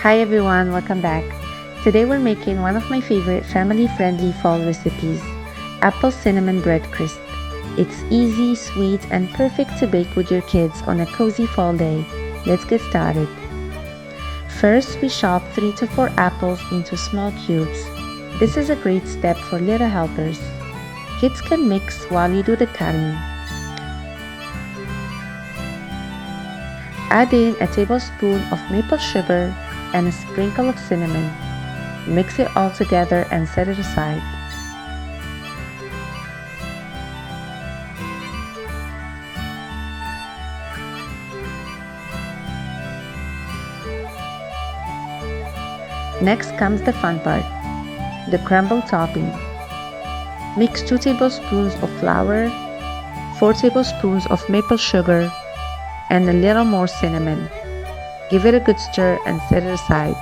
Hi everyone, welcome back. Today we're making one of my favorite family-friendly fall recipes, apple cinnamon bread crisp. It's easy, sweet, and perfect to bake with your kids on a cozy fall day. Let's get started. First, we chop 3 to 4 apples into small cubes. This is a great step for little helpers. Kids can mix while you do the cutting. Add in a tablespoon of maple sugar and a sprinkle of cinnamon. Mix it all together and set it aside. Next comes the fun part, the crumble topping. Mix 2 tablespoons of flour, 4 tablespoons of maple sugar, and a little more cinnamon. Give it a good stir and set it aside.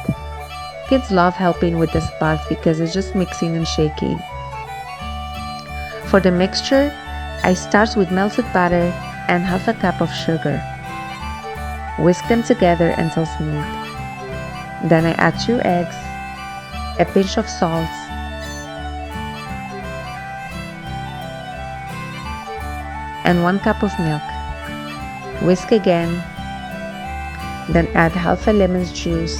Kids love helping with this part because it's just mixing and shaking. For the mixture, I start with melted butter and half a cup of sugar. Whisk them together until smooth. Then I add 2 eggs, a pinch of salt, and 1 cup of milk. Whisk again. Then add half a lemon's juice,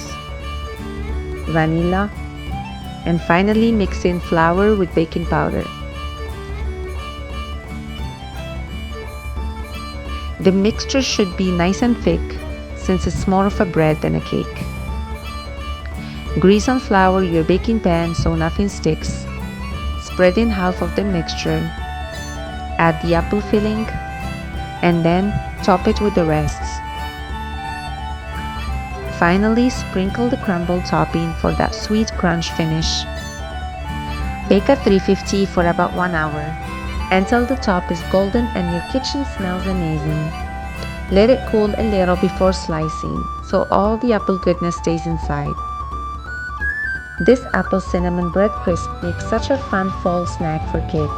vanilla, and finally mix in flour with baking powder. The mixture should be nice and thick since it's more of a bread than a cake. Grease and flour your baking pan so nothing sticks. Spread in half of the mixture. Add the apple filling and then top it with the rest. Finally, sprinkle the crumble topping for that sweet crunch finish. Bake at 350 for about 1 hour until the top is golden and your kitchen smells amazing. Let it cool a little before slicing so all the apple goodness stays inside. This apple cinnamon bread crisp makes such a fun fall snack for kids.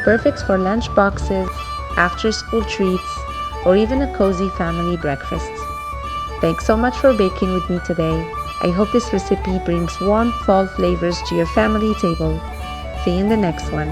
Perfect for lunch boxes, after school treats, or even a cozy family breakfast. Thanks so much for baking with me today. I hope this recipe brings warm fall flavors to your family table. See you in the next one.